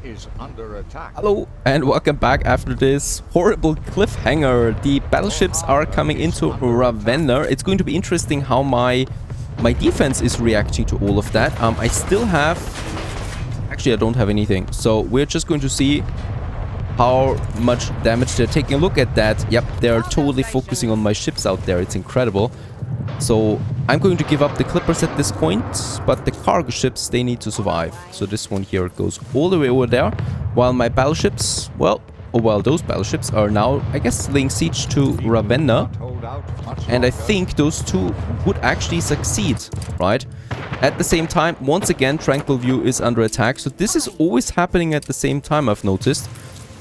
is under attack. Hello and welcome back after this horrible cliffhanger. The battleships are coming into Ravenna. It's going to be interesting how my defense is reacting to all of that. I still have... Actually, I don't have anything. So we're just going to see how much damage they're taking. A look at that. Yep, they're totally focusing on my ships out there. It's incredible. So I'm going to give up the clippers at this point, but the cargo ships, they need to survive. So this one here goes all the way over there, while my battleships, well, those battleships are now, I guess, laying siege to Ravenna. And I think those two would actually succeed, right? At the same time, once again, Tranquil View is under attack. So this is always happening at the same time, I've noticed.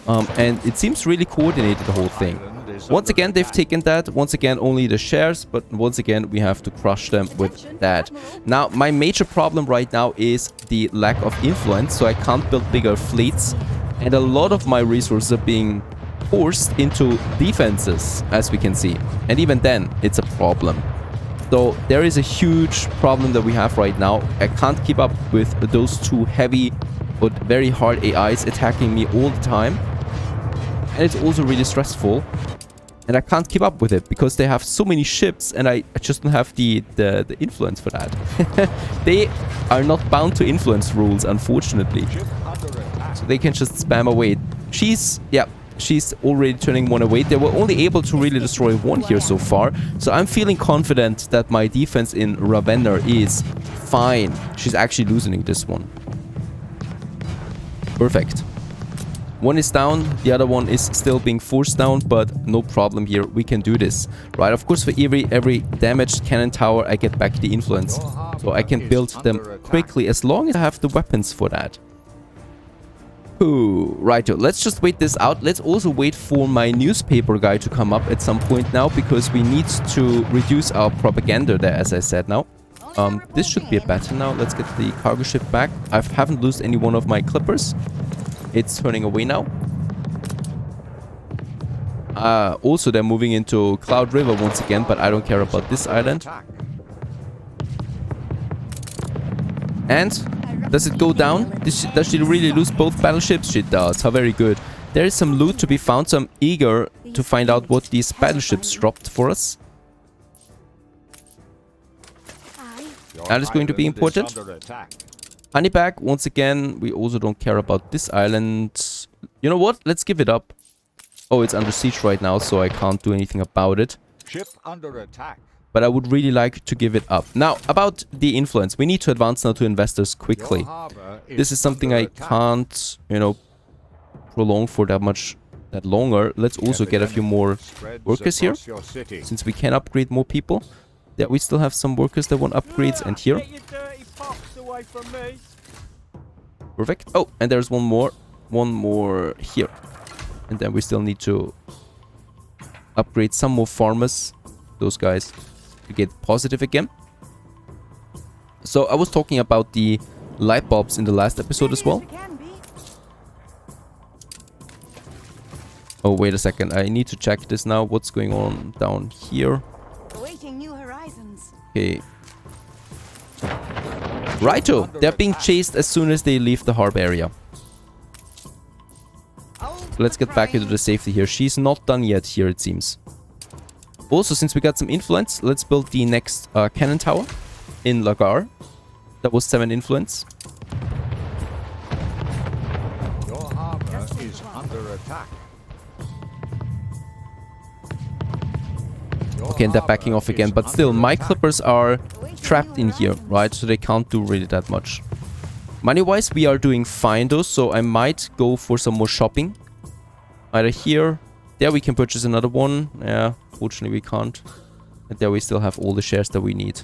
And it seems really coordinated, the whole thing. Once again, they've taken that. Once again, only the shares. But once again, we have to crush them with that. Now, my major problem right now is the lack of influence. So I can't build bigger fleets. And a lot of my resources are being forced into defenses, as we can see. And even then, it's a problem. So there is a huge problem that we have right now. I can't keep up with those two heavy but very hard AIs attacking me all the time. And it's also really stressful. And I can't keep up with it because they have so many ships and I just don't have the influence for that. They are not bound to influence rules, unfortunately. So they can just spam away. She's already turning one away. They were only able to really destroy one here so far. So I'm feeling confident that my defense in Ravenna is fine. She's actually losing this one. Perfect. One is down, the other one is still being forced down, but no problem here. We can do this, right? Of course, for every damaged cannon tower, I get back the influence. So I can build them quickly as long as I have the weapons for that. Ooh, right, let's just wait this out. Let's also wait for my newspaper guy to come up at some point now, because we need to reduce our propaganda there, as I said now. This should be a battle now. Let's get the cargo ship back. I haven't lost any one of my clippers. It's turning away now. Also, they're moving into Cloud River once again, but I don't care about this island. And does it go down? Does she really lose both battleships? She does. How very good. There is some loot to be found, so I'm eager to find out what these battleships dropped for us. That is going to be important. Honeybag, once again, we also don't care about this island. You know what? Let's give it up. Oh, it's under siege right now, so I can't do anything about it. Ship under attack. But I would really like to give it up. Now, about the influence. We need to advance now to investors quickly. This is something I can't, you know, prolong for that longer. Let's also get a few more workers here, since we can upgrade more people. Yeah, we still have some workers that want upgrades, and here. Perfect. Oh, and there's one more here. And then we still need to upgrade some more farmers, those guys, to get positive again. So I was talking about the light bulbs in the last episode as well. Oh, wait a second. I need to check this now. What's going on down here? Okay. Righto, they're being chased as soon as they leave the harbor area. Let's get back into the safety here. She's not done yet here, it seems. Also, since we got some influence, let's build the next cannon tower in Lagar. That was 7 influence. Your harbor is under attack. Okay, and they're backing off again. But still, my clippers are trapped in here, right? So they can't do really that much. Money-wise, we are doing fine though. So I might go for some more shopping. Either here. There we can purchase another one. Yeah, fortunately we can't. And there we still have all the shares that we need.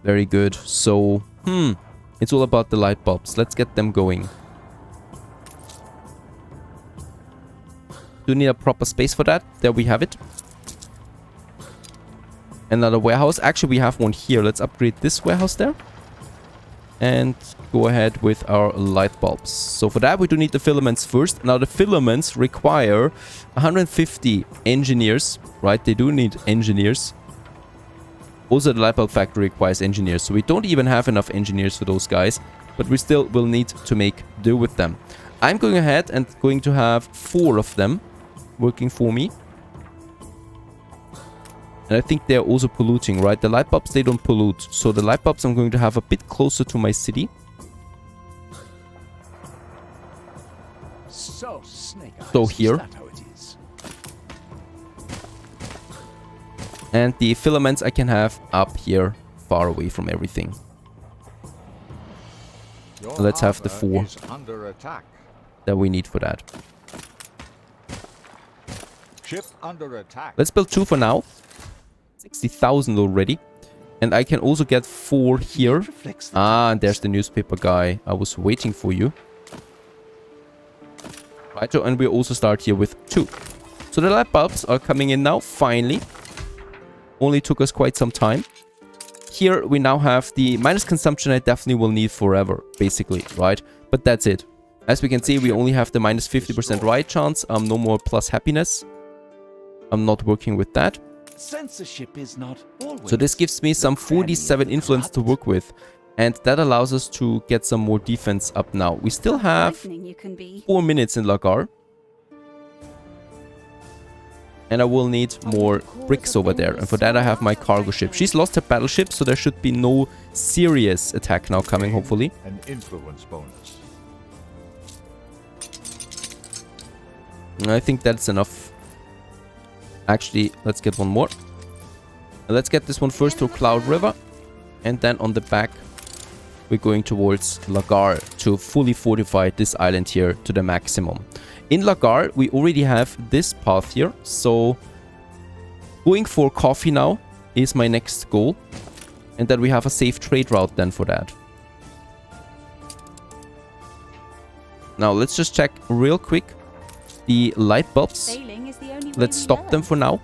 Very good. So, it's all about the light bulbs. Let's get them going. Do need a proper space for that. There we have it. Another warehouse. Actually, we have one here. Let's upgrade this warehouse there. And go ahead with our light bulbs. So for that, we do need the filaments first. Now, the filaments require 150 engineers, right? They do need engineers. Also, the light bulb factory requires engineers. So we don't even have enough engineers for those guys. But we still will need to make do with them. I'm going ahead and going to have 4 of them working for me. And I think they're also polluting, right? The light bulbs, they don't pollute. So the light bulbs I'm going to have a bit closer to my city. So, Snake Eyes, So here. is that how it is? And the filaments I can have up here, far away from everything. Your Let's have the harbor 4 is under attack. that we need for that. Ship under attack. Let's build 2 for now. 60,000 already. And I can also get 4 here. Ah, and there's the newspaper guy. I was waiting for you. Right, so, and we also start here with 2. So the light bulbs are coming in now, finally. Only took us quite some time. Here we now have the minus consumption I definitely will need forever, basically, right? But that's it. As we can see, we only have the minus 50% riot chance. No more plus happiness. I'm not working with that. Censorship is not always. So this gives me some 47 influence to work with. And that allows us to get some more defense up now. We still have 4 minutes in Lagar. And I will need more bricks over there. And for that I have my cargo ship. She's lost her battleship, so there should be no serious attack now coming, hopefully. An influence bonus. And I think that's enough. Actually, let's get one more. Let's get this one first to Cloud River. And then on the back, we're going towards Lagar to fully fortify this island here to the maximum. In Lagar, we already have this path here. So going for coffee now is my next goal. And then we have a safe trade route then for that. Now let's just check real quick the light bulbs. Let's stop them for now.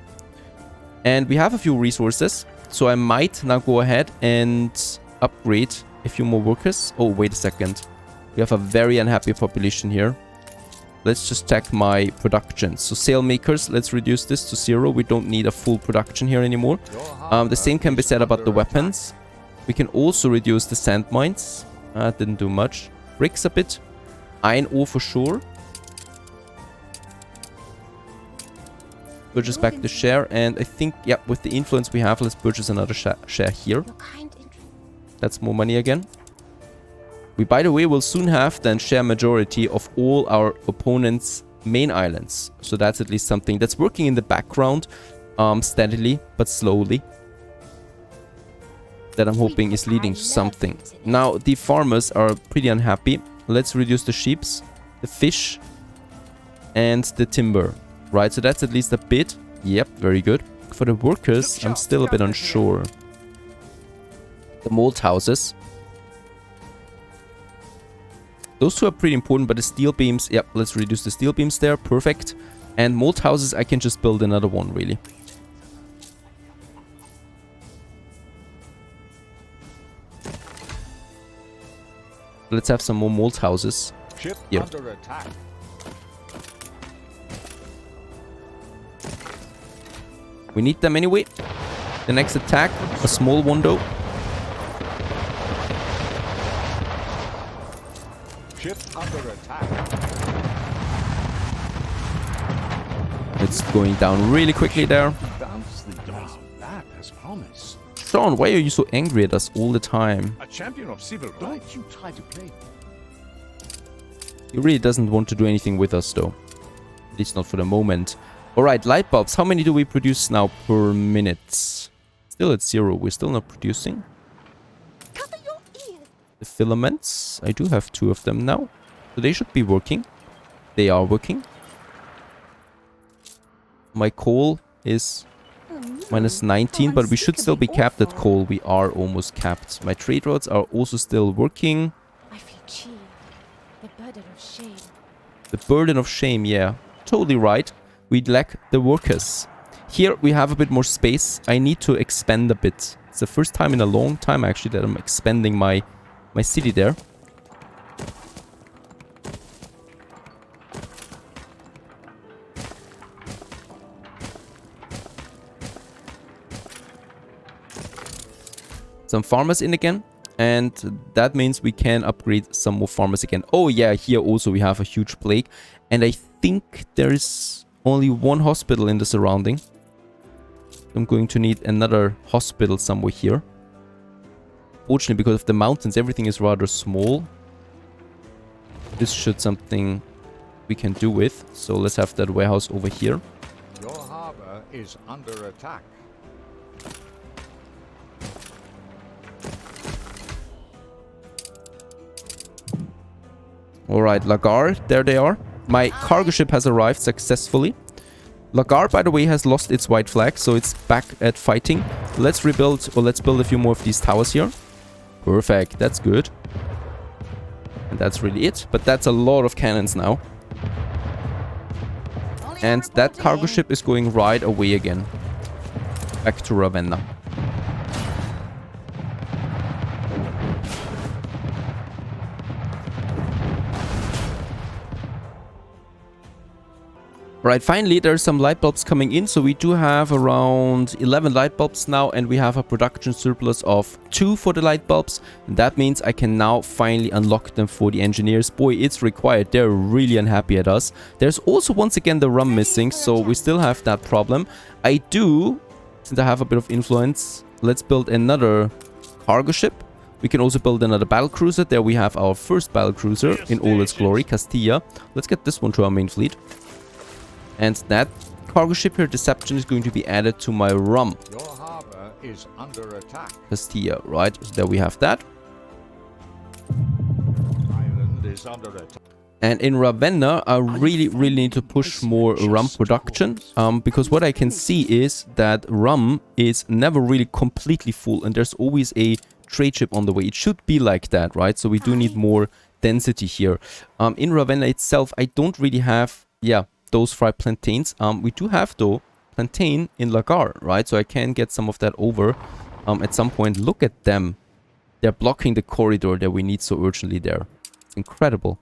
And we have a few resources. So I might now go ahead and upgrade a few more workers. Oh, wait a second. We have a very unhappy population here. Let's just check my production. So sail makers, let's reduce this to 0. We don't need a full production here anymore. The same can be said about the weapons. We can also reduce the sand mines. Didn't do much. Bricks a bit. Iron ore for sure. Purchase back the share, and I think, yeah, with the influence we have, let's purchase another share here. That's more money again. We, by the way, will soon have then share majority of all our opponents' main islands. So that's at least something that's working in the background, steadily but slowly. That I'm hoping is leading to something. Now, the farmers are pretty unhappy. Let's reduce the sheeps, the fish, and the timber. Right, so that's at least a bit. Yep, very good. For the workers, I'm still a bit unsure. The mold houses. Those 2 are pretty important, but the steel beams... Yep, let's reduce the steel beams there. Perfect. And mold houses, I can just build another one, really. Let's have some more mold houses. Ship Here. under attack. We need them anyway. The next attack, a small one though. Ship under attack. It's going down really quickly there. That has promise. Sean, why are you so angry at us all the time? A champion of civil rights. Don't you try to play. He really doesn't want to do anything with us though. At least not for the moment. Alright, light bulbs. How many do we produce now per minute? Still at 0. We're still not producing. Cover your ears. The filaments. I do have 2 of them now. So they should be working. They are working. My coal is minus 19, but we should still be capped at coal. We are almost capped. My trade routes are also still working. I feel cheap. The burden of shame. The burden of shame, yeah. Totally right. We lack the workers. Here we have a bit more space. I need to expand a bit. It's the first time in a long time actually that I'm expanding my city there. Some farmers in again. And that means we can upgrade some more farmers again. Oh yeah, here also we have a huge plague. And I think there is only one hospital in the surrounding. I'm going to need another hospital somewhere here. Fortunately, because of the mountains, everything is rather small. This should something we can do with. So let's have that warehouse over here. Your harbor is under attack. Alright, Lagar, there they are. My cargo ship has arrived successfully. Lagar, by the way, has lost its white flag, so it's back at fighting. Let's rebuild, or let's build a few more of these towers here. Perfect, that's good. And that's really it. But that's a lot of cannons now. And that cargo ship is going right away again. Back to Ravenna. Right, finally there's some light bulbs coming in, so we do have around 11 light bulbs now, and we have a production surplus of 2 for the light bulbs. And that means I can now finally unlock them for the engineers. Boy, it's required. They're really unhappy at us. There's also once again the rum missing, so we still have that problem. I do, since I have a bit of influence, let's build another cargo ship. We can also build another battlecruiser. There we have our first battlecruiser in all its glory, Castilla. Let's get this one to our main fleet. And that cargo ship here, Deception, is going to be added to my rum. Your harbor is under attack. Castilla, right? So there we have that. Island is under attack. And in Ravenna, I really need to push more rum production. Because what I can see is that rum is never really completely full. And there's always a trade ship on the way. It should be like that, right? So we do need more density here. In Ravenna itself, I don't really have, those fried plantains. We do have, though, plantain in Lagar, right? So I can get some of that over at some point. Look at them. They're blocking the corridor that we need so urgently there. It's incredible.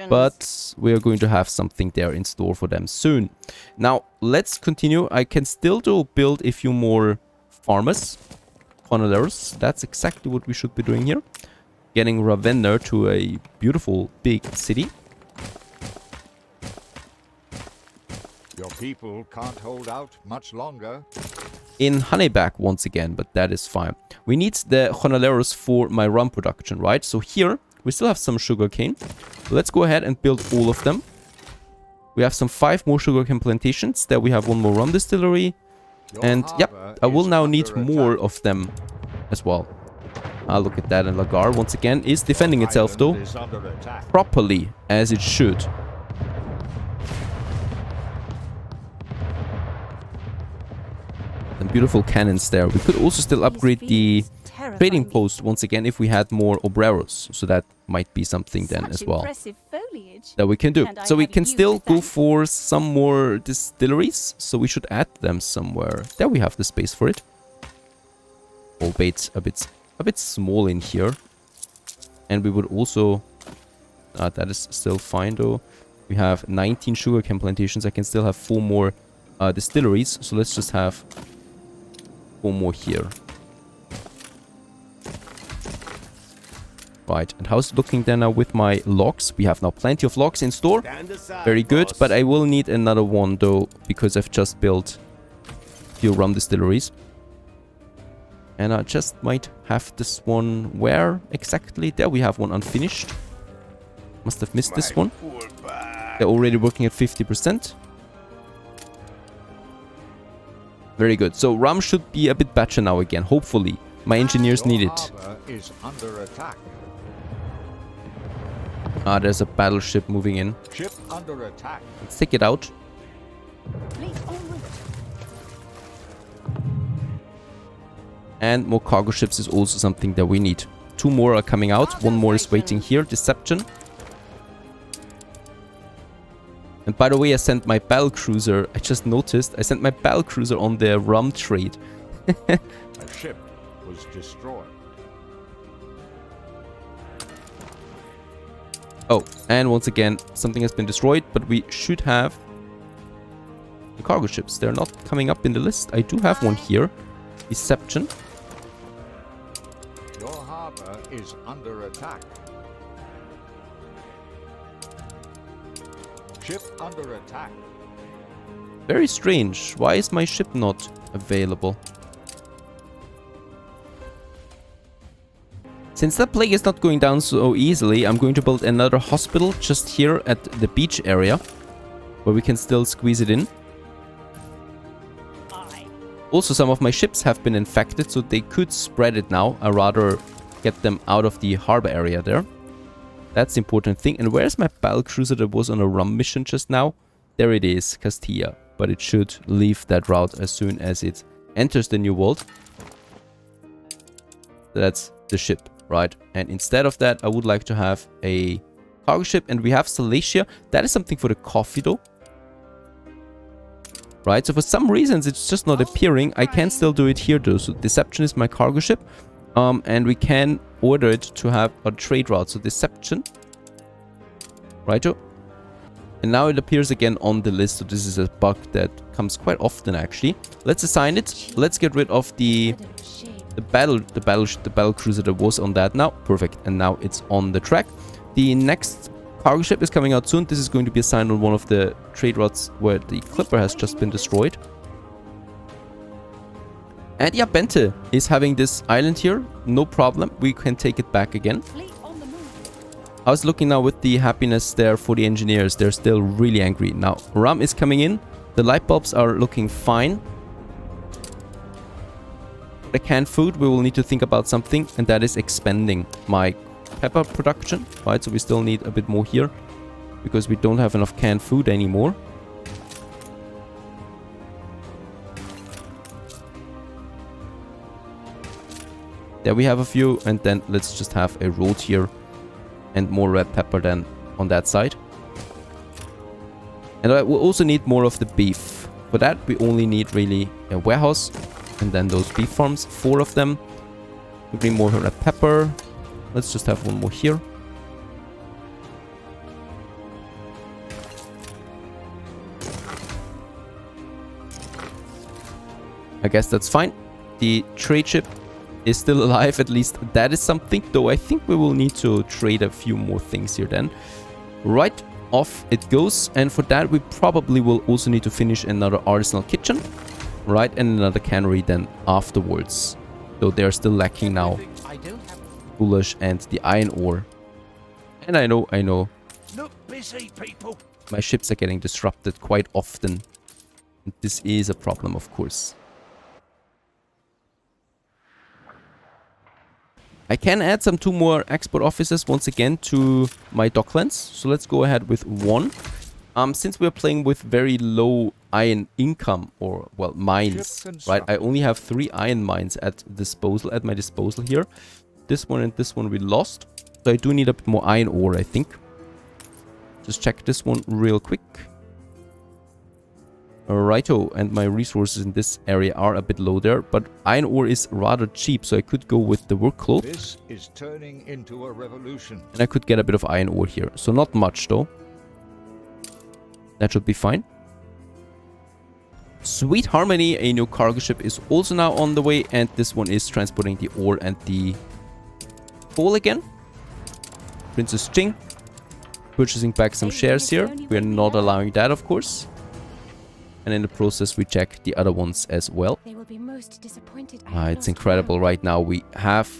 But we are going to have something there in store for them soon. Now, let's continue. I can still, though, build a few more farmers. Honolers. That's exactly what we should be doing here. Getting Ravenna to a beautiful, big city. Your people can't hold out much longer. In Honeyback once again, but that is fine. We need the Honoleros for my rum production, right? So here, we still have some sugarcane. Let's go ahead and build all of them. We have some 5 more sugarcane plantations. There we have 1 more rum distillery. And yep, I will now need more of them as well. Look at that, and Lagar once again is defending itself, though, properly, as it should. And beautiful cannons there. We could also still upgrade the trading post once again if we had more obreros. So that might be something then as well that we can do. So we can still go for some more distilleries. So we should add them somewhere. There we have the space for it. Albeit a bit small in here. And we would also... that is still fine, though. We have 19 sugarcane plantations. I can still have 4 more distilleries. So let's just have 4 more here. Right, and how's it looking then now with my logs? We have now plenty of logs in store. Very good, but I will need another one, though, because I've just built a few rum distilleries. And I just might have this one. Where exactly? There we have one unfinished. Must have missed this one. They're already working at 50%. Very good. So rum should be a bit better now again, hopefully. My engineers need it. Is under attack. There's a battleship moving in. Ship under attack. Let's take it out. And more cargo ships is also something that we need. 2 more are coming out. 1 more is waiting here. Deception. And by the way, I sent my battlecruiser. I just noticed I sent my battlecruiser on the rum trade. A ship was destroyed. Oh, and once again, something has been destroyed, but we should have the cargo ships. They're not coming up in the list. I do have one here. Deception. is under attack. Ship under attack. Very strange. Why is my ship not available? Since that plague is not going down so easily, I'm going to build another hospital just here at the beach area, where we can still squeeze it in. Also, some of my ships have been infected, so they could spread it now. I'd rather get them out of the harbor area there. That's the important thing. And where's my battle cruiser that was on a rum mission just now? There it is, Castilla. But it should leave that route as soon as it enters the New World. That's the ship, right? And instead of that, I would like to have a cargo ship. And we have Salacia. That is something for the coffee, though. Right, so for some reasons it's just not appearing. I can still do it here, though. So Deception is my cargo ship. And we can order it to have a trade route. So Deception. Righto. And now it appears again on the list. So this is a bug that comes quite often, actually. Let's assign it. Let's get rid of the battle cruiser that was on that now. Perfect. And now it's on the track. The next cargo ship is coming out soon. This is going to be assigned on one of the trade routes where the Clipper has just been destroyed. And yeah, Bente is having this island here. No problem. We can take it back again. I was looking now with the happiness there for the engineers. They're still really angry. Now, rum is coming in. The light bulbs are looking fine. The canned food, we will need to think about something. And that is expanding my pepper production. Right, so we still need a bit more here. Because we don't have enough canned food anymore. There we have a few. And then let's just have a road here. And more red pepper than on that side. And I will also need more of the beef. For that, we only need really a warehouse. And then those beef farms, 4 of them. We bring more red pepper. Let's just have one more here. I guess that's fine. The trade ship is still alive, at least that is something, though I think we will need to trade a few more things here then. Right, off it goes, and for that we probably will also need to finish another artisanal kitchen, right, and another cannery then afterwards, though they're still lacking now goulash and the iron ore. And I know, Look busy, people. my ships are getting disrupted quite often, and this is a problem, of course. I can add some 2 more export offices once again to my docklands. So let's go ahead with 1. Since we're playing with very low iron income, or well, mines, right? I only have 3 iron mines at my disposal here. This one and this one we lost. So I do need a bit more iron ore, I think. Just check this one real quick. Righto, and my resources in this area are a bit low there, but iron ore is rather cheap, so I could go with the work cloth. This is turning into a revolution. And I could get a bit of iron ore here, so not much though. That should be fine. Sweet Harmony, a new cargo ship, is also now on the way, and this one is transporting the ore and the coal again. Princess Jing, purchasing back some shares here. We are not allowing that, of course. And in the process, we check the other ones as well. They will be most disappointed. It's incredible right now. We have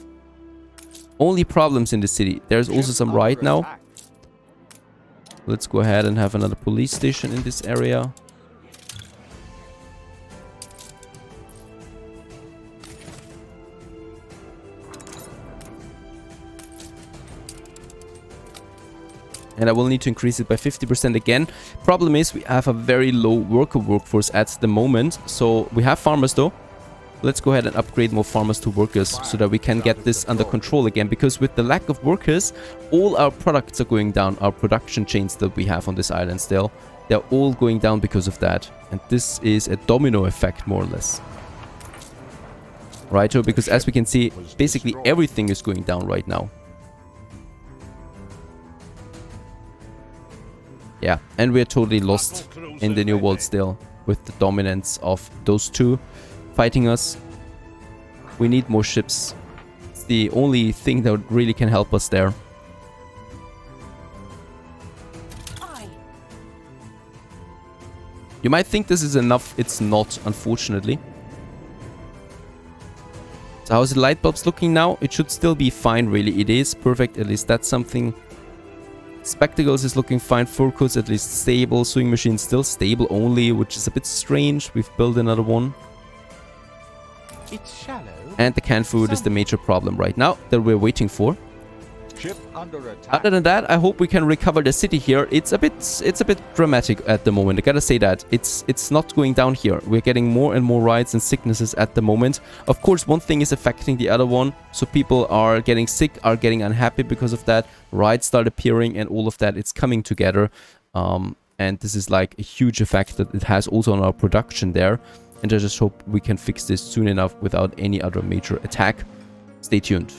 only problems in the city. There's also some riot now. Let's go ahead and have another police station in this area. And I will need to increase it by 50% again. Problem is, we have a very low worker workforce at the moment. So we have farmers though. Let's go ahead and upgrade more farmers to workers so that we can get this under control again. Because with the lack of workers, all our products are going down. Our production chains that we have on this island still, they're all going down because of that. And this is a domino effect, more or less. Right, so because as we can see, basically everything is going down right now. Yeah, and we're totally lost in the New World still, with the dominance of those two fighting us. We need more ships. It's the only thing that really can help us there. You might think this is enough. It's not, unfortunately. So how's the light bulbs looking now? It should still be fine, really. It is perfect. At least that's something. Spectacles is looking fine. Fur coats at least stable. Sewing machine still stable only, which is a bit strange. We've built another one. It's shallow. And the canned food is the major problem right now that we're waiting for. Ship under attack. Other than that, I hope we can recover the city here. It's a bit dramatic at the moment. I gotta say that. It's not going down here. We're getting more and more riots and sicknesses at the moment. Of course, one thing is affecting the other one. So people are getting sick, are getting unhappy because of that. Riots start appearing and all of that. It's coming together. And this is like a huge effect that it has also on our production there. And I just hope we can fix this soon enough without any other major attack. Stay tuned.